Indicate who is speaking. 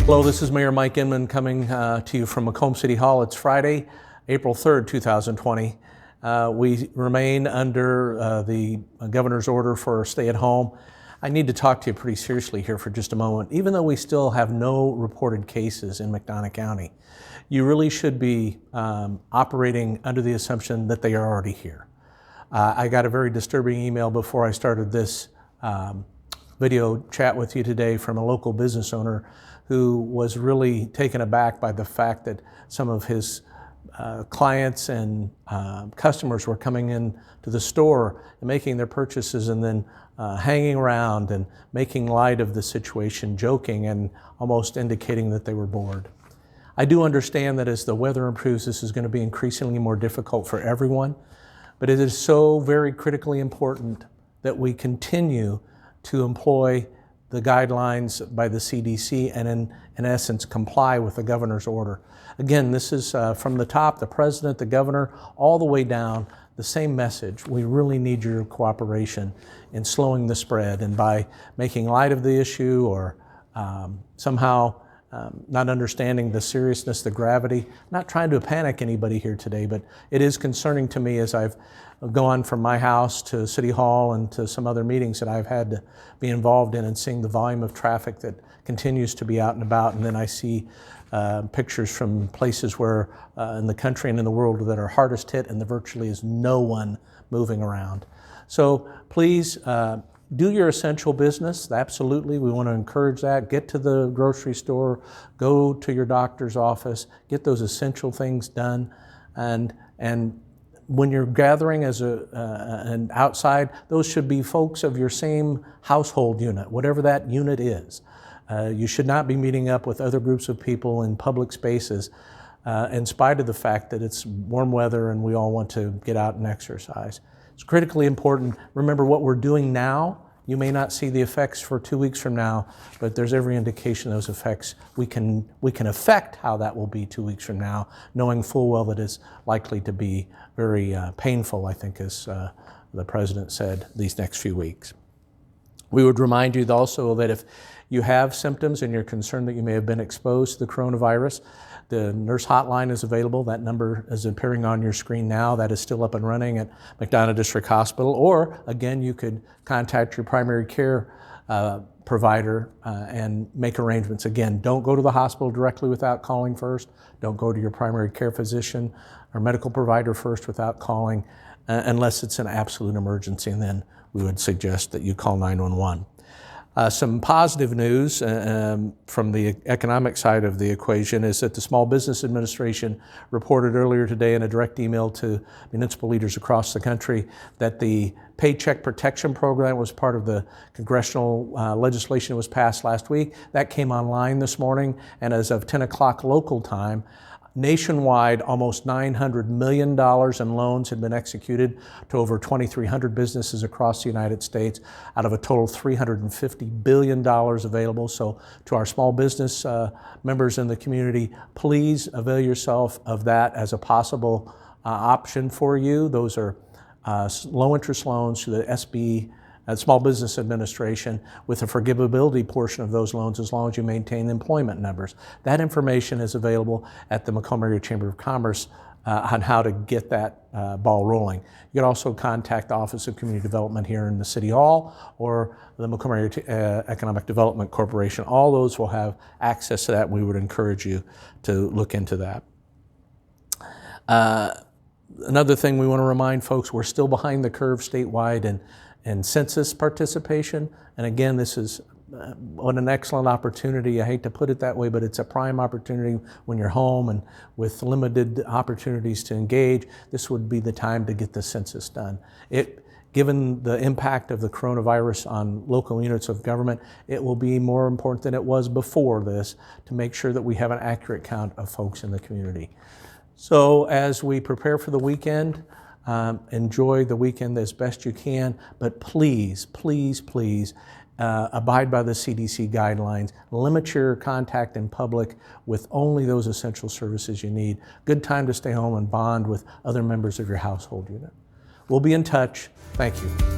Speaker 1: Hello, this is Mayor Mike Inman coming to you from Macomb City Hall. It's Friday, April 3rd, 2020. We remain under the governor's order for stay at home. I need to talk to you pretty seriously here for just a moment. Even though we still have no reported cases in McDonough County, you really should be operating under the assumption that they are already here. I got a very disturbing email before I started this video chat with you today from a local business owner who was really taken aback by the fact that some of his clients and customers were coming in to the store and making their purchases and then hanging around and making light of the situation, joking and almost indicating that they were bored. I do understand that as the weather improves, this is going to be increasingly more difficult for everyone, but it is so very critically important that we continue to employ the guidelines by the CDC and in essence comply with the governor's order. Again, this is from the top, the president, the governor, all the way down, the same message. We really need your cooperation in slowing the spread, and by making light of the issue or somehow not understanding the seriousness, the gravity. Not trying to panic anybody here today, but it is concerning to me as I've gone from my house to City Hall and to some other meetings that I've had to be involved in, and seeing the volume of traffic that continues to be out and about. And then I see pictures from places where in the country and in the world that are hardest hit, and there virtually is no one moving around. So please, do your essential business. Absolutely, we want to encourage that. Get to the grocery store, go to your doctor's office, get those essential things done. And when you're gathering as and outside, those should be folks of your same household unit, whatever that unit is. You should not be meeting up with other groups of people in public spaces, in spite of the fact that it's warm weather and we all want to get out and exercise. It's critically important. Remember what we're doing now. You may not see the effects for 2 weeks from now, but there's every indication those effects, we can affect how that will be 2 weeks from now, knowing full well that it's likely to be very painful, I think, as the president said, these next few weeks. We would remind you also that if you have symptoms and you're concerned that you may have been exposed to the coronavirus, the nurse hotline is available. That number is appearing on your screen now. That is still up and running at McDonough District Hospital. Or again, you could contact your primary care provider and make arrangements. Again, don't go to the hospital directly without calling first. Don't go to your primary care physician or medical provider first without calling, unless it's an absolute emergency, and then we would suggest that you call 911. Some positive news from the economic side of the equation is that the Small Business Administration reported earlier today in a direct email to municipal leaders across the country that the Paycheck Protection Program was part of the congressional legislation that was passed last week. That came online this morning, and as of 10 o'clock local time, nationwide, almost $900 million in loans had been executed to over 2,300 businesses across the United States, out of a total $350 billion available. So to our small business members in the community, please avail yourself of that as a possible option for you. Those are low interest loans to the SB, Small Business Administration, with a forgivability portion of those loans as long as you maintain employment numbers. That information is available at the Macomb Area Chamber of Commerce on how to get that ball rolling. You can also contact the Office of Community Development here in the City Hall or the Macomb Area Economic Development Corporation. All those will have access to that. We would encourage you to look into that. Another thing we want to remind folks, we're still behind the curve statewide and census participation. And again, this is what an excellent opportunity. I hate to put it that way, but it's a prime opportunity when you're home and with limited opportunities to engage. This would be the time to get the census done. Given the impact of the coronavirus on local units of government, it will be more important than it was before this to make sure that we have an accurate count of folks in the community. So as we prepare for the weekend, enjoy the weekend as best you can, but please, please, please abide by the CDC guidelines. Limit your contact in public with only those essential services you need. Good time to stay home and bond with other members of your household unit. We'll be in touch. Thank you.